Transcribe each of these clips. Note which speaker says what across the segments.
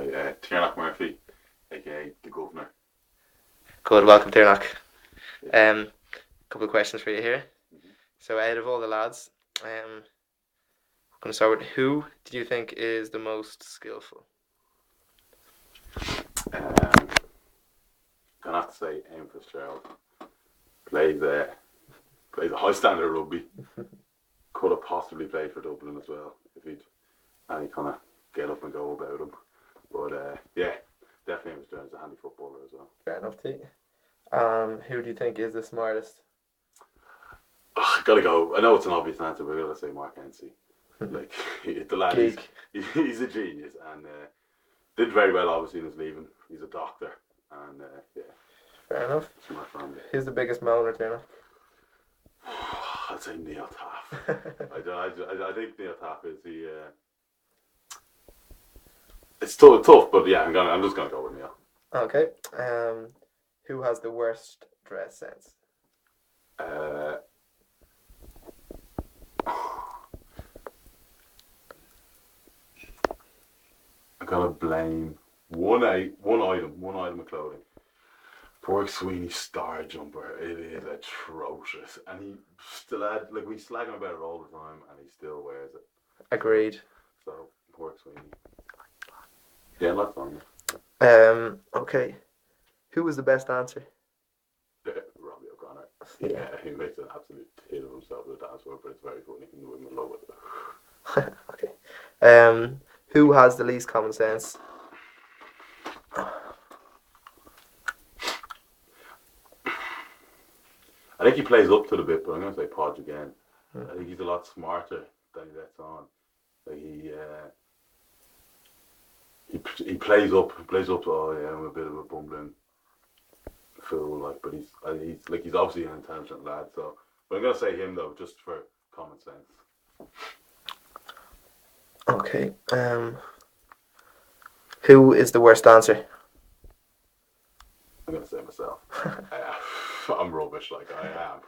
Speaker 1: Okay, Tiernak Murphy, aka the Governor.
Speaker 2: Good, welcome, Tiernak. Couple of questions for you here.
Speaker 1: Mhm.
Speaker 2: So, out of all the lads, we're going to start with who do you think is the most skillful?
Speaker 1: Um, Gonna have to say Ian Fitzgerald. Plays plays a high standard of rugby. Could have possibly played for Dublin as well if he'd any kind of get up and go about him. But yeah, definitely Ian Fitzgerald's a handy footballer as well.
Speaker 2: Fair enough, T. Who do you think is the smartest?
Speaker 1: Gotta go. I know it's an obvious answer, but I gotta say Mark Hensey. Like the lad,
Speaker 2: Geek.
Speaker 1: he's a genius and did very well. Obviously, in his leaving, he's a doctor and yeah,
Speaker 2: Fair enough.
Speaker 1: smart family.
Speaker 2: Who's the biggest moaner, Tiernak?
Speaker 1: I'd say Neil Taff. I think Neil Taff is the. It's tough, but yeah, I'm just gonna go with Neil.
Speaker 2: Okay. Who has the worst dress sense?
Speaker 1: Uh, I'm gonna blame one item of clothing. Poor Sweeney's star jumper. It is atrocious, and he still had like we slag him about it all the time, and he still wears it.
Speaker 2: Agreed.
Speaker 1: So poor Sweeney. Yeah, lots on.
Speaker 2: Okay. Who was the best answer?
Speaker 1: Robbie O'Connor.
Speaker 2: Yeah.
Speaker 1: Yeah, he makes an absolute hit of himself with the dance floor, but it's very funny. The women love it.
Speaker 2: Okay. Who has the least common sense?
Speaker 1: I think he plays up to the bit, but I'm going to say Podge again. I think he's a lot smarter than he lets on. Like he plays up to, oh yeah, I'm a bit of a bumbling fool, like, but he's obviously an intelligent lad. So, but I'm going to say him though, just for common sense.
Speaker 2: Okay. Who is the worst dancer?
Speaker 1: I'm going to say myself. I'm rubbish, like I am.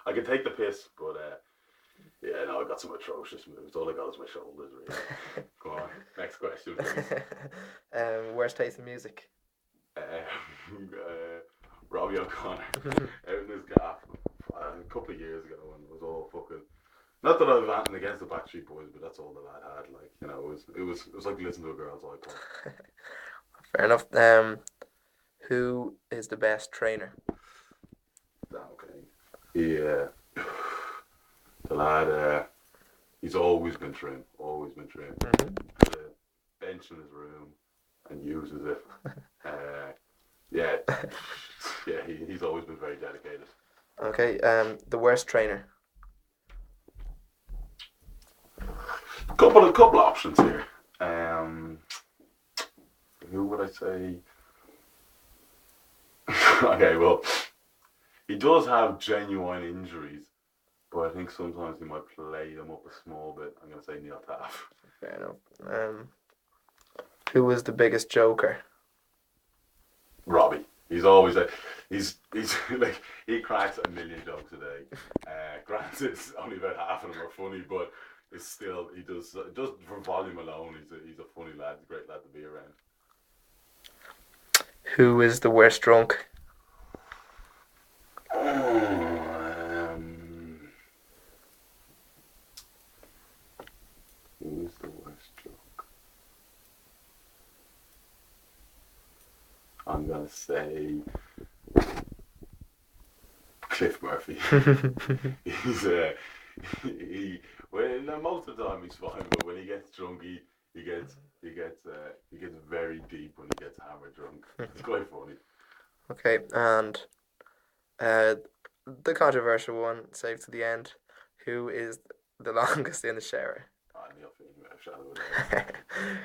Speaker 1: I can take the piss, but yeah, no, I got some atrocious moves. All I got is my shoulders, really. Go on, next question, please.
Speaker 2: Worst taste in music?
Speaker 1: Robbie O'Connor out in his gaff a couple of years ago, and it was all fucking. Not that I was ranting against the Backstreet Boys, but that's all the lad had. Like, you know, it was like listening to a girl's iPod.
Speaker 2: Fair enough. Who is the best trainer?
Speaker 1: Okay. The lad, he's always been trim. Always been trim. Has a bench in his room and uses it. Yeah, yeah. He's always been very dedicated.
Speaker 2: Okay. The worst trainer?
Speaker 1: Couple options here. Who would I say? Okay, well, he does have genuine injuries, but I think sometimes he might play them up a small bit. I'm gonna say Neil Taff.
Speaker 2: Fair enough. Who was the biggest joker?
Speaker 1: Robbie. He's always he's like he cracks a million jokes a day. Granted, only about half of them are funny, but it's still he does just for volume alone. He's a funny lad, a great lad to be around.
Speaker 2: Who is the worst drunk?
Speaker 1: Who's the worst drunk? I'm gonna say Cliff Murphy. He's well, most of the time he's fine, but when he gets drunk, he gets very deep when he gets hammered drunk. It's quite funny.
Speaker 2: Okay, and the controversial one, saved to the end. Who is the longest in the shower?
Speaker 1: Neil Finn,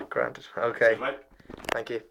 Speaker 2: Granted. Okay.
Speaker 1: Cheers, mate.
Speaker 2: Thank you.